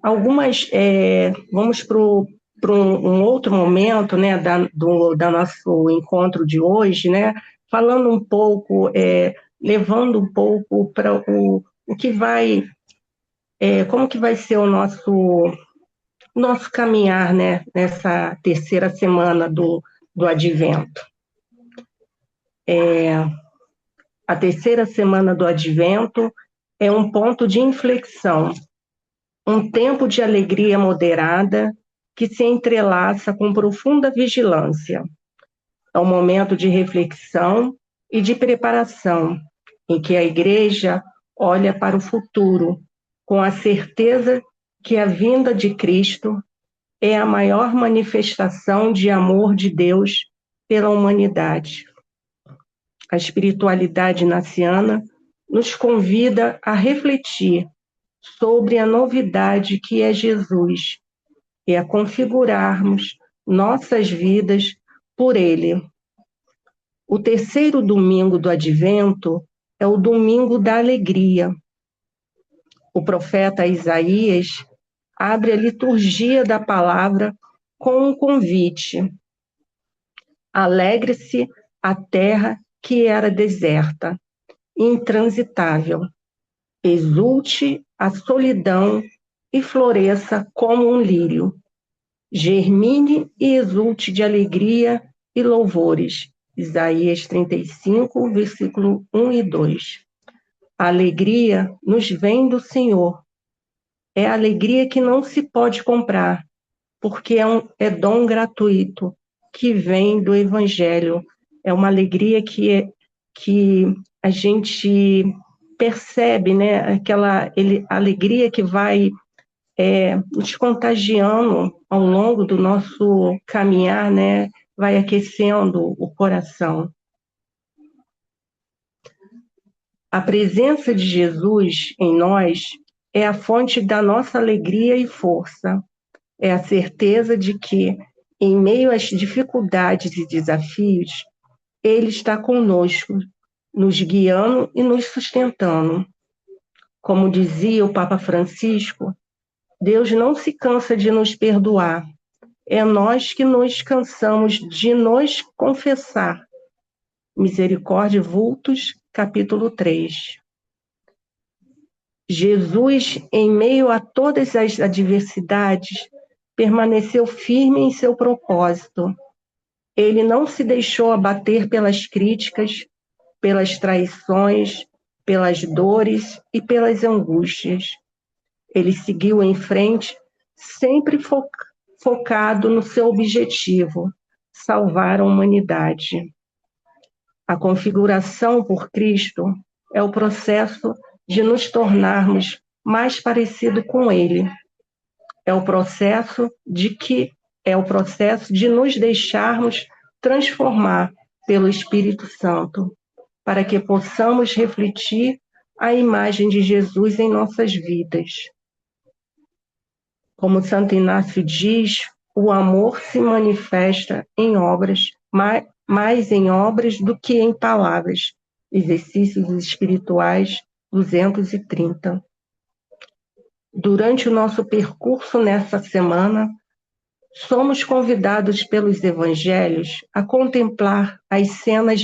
algumas, vamos para um outro momento, né, da nosso encontro de hoje, né, falando um pouco, levando um pouco para o que vai, como que vai ser o nosso caminhar, né, nessa terceira semana do Advento. A terceira semana do Advento é um ponto de inflexão, um tempo de alegria moderada que se entrelaça com profunda vigilância. É um momento de reflexão e de preparação, em que a Igreja olha para o futuro, com a certeza que a vinda de Cristo é a maior manifestação de amor de Deus pela humanidade. A espiritualidade naciana nos convida a refletir sobre a novidade que é Jesus e a configurarmos nossas vidas por Ele. O terceiro domingo do Advento é o domingo da alegria. O profeta Isaías abre a liturgia da palavra com um convite: alegre-se a terra que era deserta, intransitável. Exulte a solidão e floresça como um lírio. Germine e exulte de alegria e louvores. Isaías 35, versículo 1 e 2. A alegria nos vem do Senhor. É a alegria que não se pode comprar, porque é dom gratuito que vem do Evangelho. É uma alegria que a gente percebe, né? Aquela alegria que vai nos contagiando ao longo do nosso caminhar, né? Vai aquecendo o coração. A presença de Jesus em nós é a fonte da nossa alegria e força. É a certeza de que, em meio às dificuldades e desafios, Ele está conosco, nos guiando e nos sustentando. Como dizia o Papa Francisco, Deus não se cansa de nos perdoar. É nós que nos cansamos de nos confessar. Misericórdia Vultos, capítulo 3. Jesus, em meio a todas as adversidades, permaneceu firme em seu propósito. Ele não se deixou abater pelas críticas, pelas traições, pelas dores e pelas angústias. Ele seguiu em frente, sempre focado no seu objetivo: salvar a humanidade. A configuração por Cristo é o processo de nos tornarmos mais parecido com Ele. É o processo de nos deixarmos transformar pelo Espírito Santo, para que possamos refletir a imagem de Jesus em nossas vidas. Como Santo Inácio diz, o amor se manifesta em obras, mais em obras do que em palavras. Exercícios Espirituais 230. Durante o nosso percurso nessa semana, somos convidados pelos evangelhos a contemplar as cenas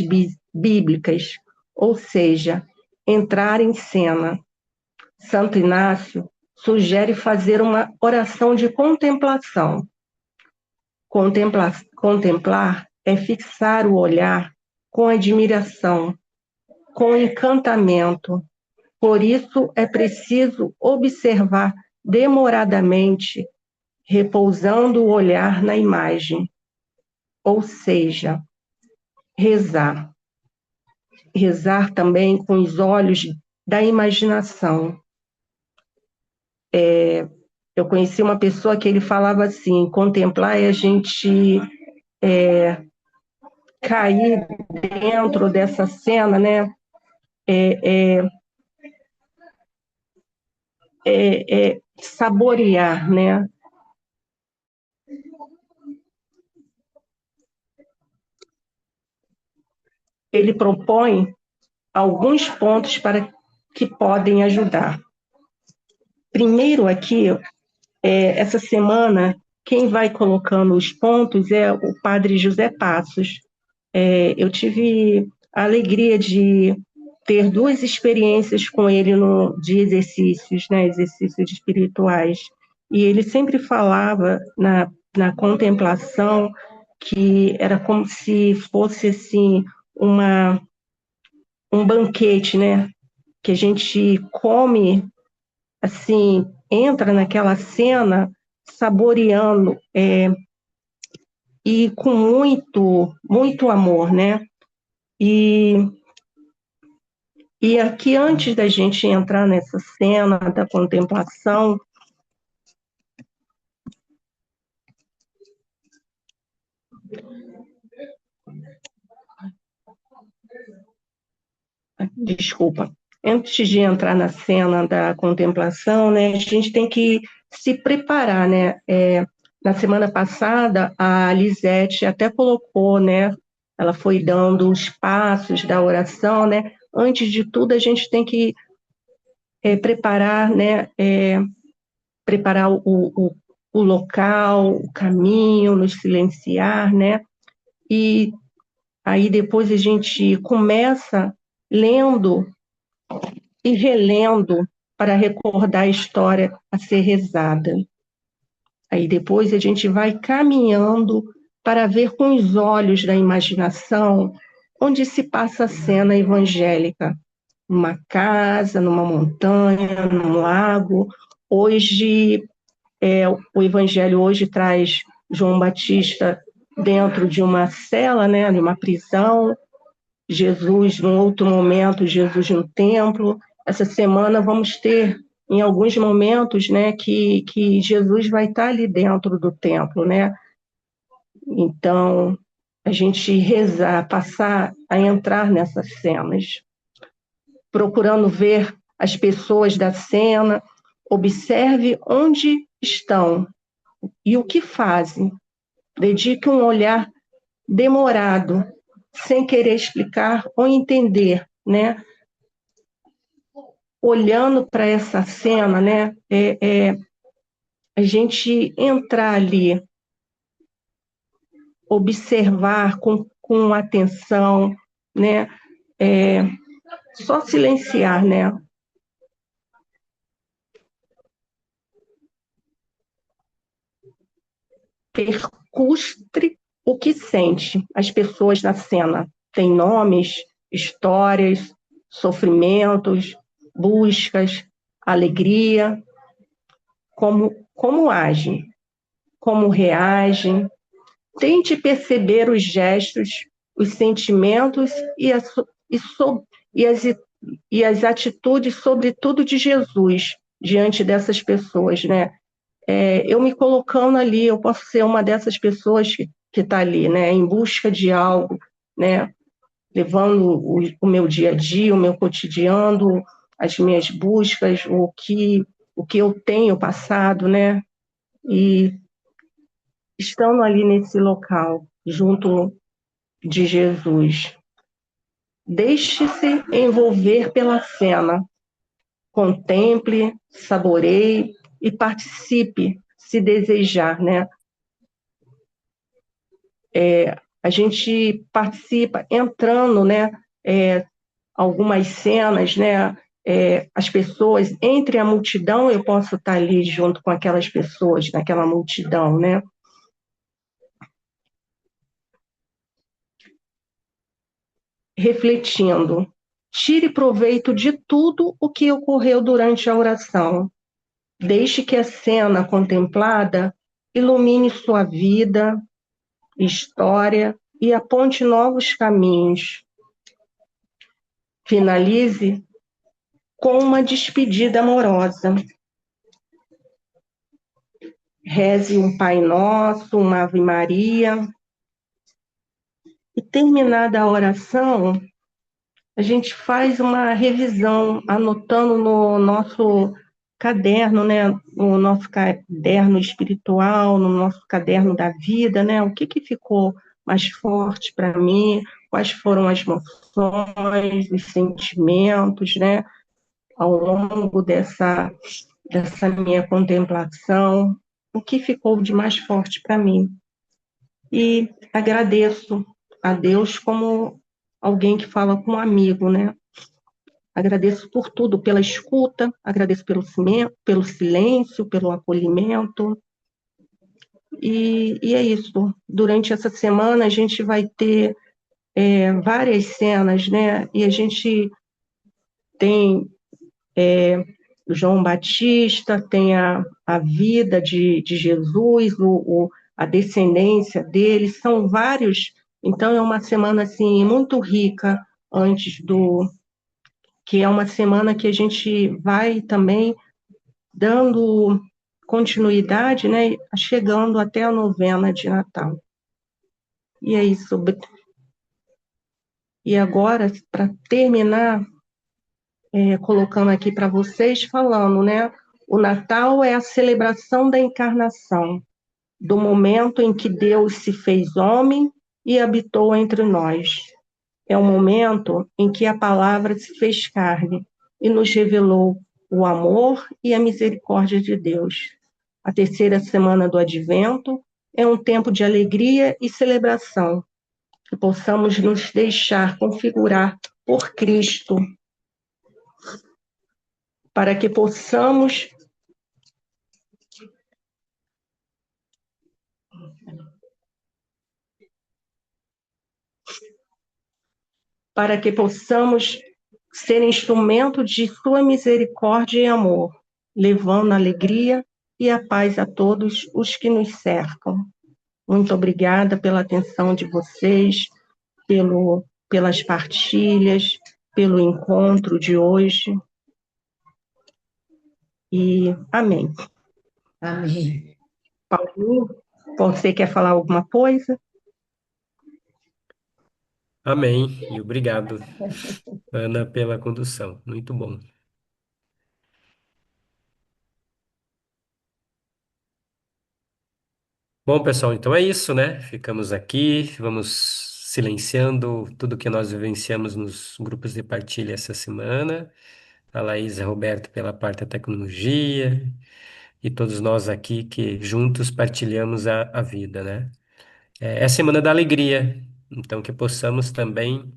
bíblicas, ou seja, entrar em cena. Santo Inácio sugere fazer uma oração de contemplação. Contemplar é fixar o olhar com admiração, com encantamento. Por isso é preciso observar demoradamente, repousando o olhar na imagem, ou seja, rezar. Rezar também com os olhos da imaginação. Eu conheci uma pessoa que ele falava assim: contemplar é a gente cair dentro dessa cena, né? Saborear, né? Ele propõe alguns pontos para que podem ajudar. Primeiro aqui, essa semana, quem vai colocando os pontos é o padre José Passos. Eu tive a alegria de ter duas experiências com ele de exercícios, né, exercícios espirituais. E ele sempre falava na contemplação que era como se fosse assim um banquete, né, que a gente come assim, entra naquela cena saboreando e com muito amor, né? E aqui, antes da gente entrar nessa cena da contemplação, desculpa, antes de entrar na cena da contemplação, né, a gente tem que se preparar, né? Na semana passada, a Lisete até colocou, né? Ela foi dando os passos da oração, né? Antes de tudo, a gente tem que preparar, né? Preparar o local, o caminho, nos silenciar, né? E aí depois a gente começa lendo e relendo para recordar a história a ser rezada. Aí depois a gente vai caminhando para ver com os olhos da imaginação onde se passa a cena evangélica, numa casa, numa montanha, num lago. Hoje, o evangelho hoje traz João Batista dentro de uma cela, né, de uma prisão, Jesus, num outro momento, Jesus no templo. Essa semana vamos ter, em alguns momentos, né, que Jesus vai estar ali dentro do templo, né? Então, a gente rezar, passar a entrar nessas cenas, procurando ver as pessoas da cena, observe onde estão e o que fazem. Dedique um olhar demorado, sem querer explicar ou entender, né? Olhando para essa cena, né? A gente entrar ali, observar com atenção, né? Só silenciar, né? Percustre o que sente as pessoas na cena. Tem nomes, histórias, sofrimentos, buscas, alegria, como agem, como reagem. Tente perceber os gestos, os sentimentos e, so, e, as, e as atitudes, sobretudo de Jesus, diante dessas pessoas, né? Eu me colocando ali, eu posso ser uma dessas pessoas que está ali, né? Em busca de algo, né? Levando o meu dia a dia, o meu cotidiano, as minhas buscas, o que eu tenho passado, né? E estando ali nesse local, junto de Jesus. Deixe-se envolver pela cena, contemple, saboreie e participe, se desejar, né? A gente participa entrando, né? Algumas cenas, né? As pessoas, entre a multidão, eu posso estar ali junto com aquelas pessoas, naquela multidão, né? Refletindo. Tire proveito de tudo o que ocorreu durante a oração. Deixe que a cena contemplada ilumine sua vida, história e aponte novos caminhos. Finalize com uma despedida amorosa. Reze um Pai Nosso, uma Ave Maria. E terminada a oração, a gente faz uma revisão, anotando no nosso caderno, né? No nosso caderno espiritual, no nosso caderno da vida, né? O que ficou mais forte para mim, quais foram as emoções, os sentimentos, né? Ao longo dessa minha contemplação, o que ficou de mais forte para mim. E agradeço a Deus como alguém que fala com um amigo, né? Agradeço por tudo, pela escuta, agradeço pelo silêncio, pelo acolhimento. E é isso. Durante essa semana a gente vai ter várias cenas, né? E a gente tem João Batista, tem a vida de Jesus, a descendência dele, são vários. Então é uma semana assim muito rica antes do que é uma semana que a gente vai também dando continuidade, né, chegando até a novena de Natal. E é isso. E agora, para terminar, colocando aqui para vocês, falando, né, o Natal é a celebração da encarnação, do momento em que Deus se fez homem e habitou entre nós. É o momento em que a palavra se fez carne e nos revelou o amor e a misericórdia de Deus. A terceira semana do Advento é um tempo de alegria e celebração, que possamos nos deixar configurar por Cristo, para que possamos ser instrumento de sua misericórdia e amor, levando alegria e a paz a todos os que nos cercam. Muito obrigada pela atenção de vocês, pelas partilhas, pelo encontro de hoje. E amém. Amém. Paulinho, você quer falar alguma coisa? Amém. E obrigado, Ana, pela condução. Muito bom. Bom, pessoal, então é isso, né? Ficamos aqui, vamos silenciando tudo que nós vivenciamos nos grupos de partilha essa semana. A Laís e a Roberto pela parte da tecnologia e todos nós aqui que juntos partilhamos a vida, né? É a semana da alegria, então que possamos também,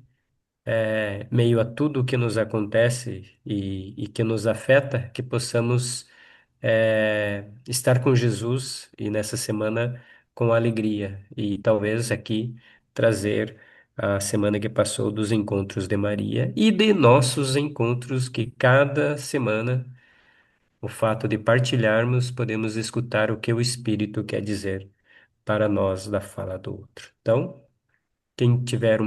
meio a tudo que nos acontece e que nos afeta, que possamos estar com Jesus e nessa semana com alegria e talvez aqui trazer a semana que passou dos encontros de Maria e de nossos encontros que cada semana, o fato de partilharmos, podemos escutar o que o Espírito quer dizer para nós da fala do outro. Então, quem tiver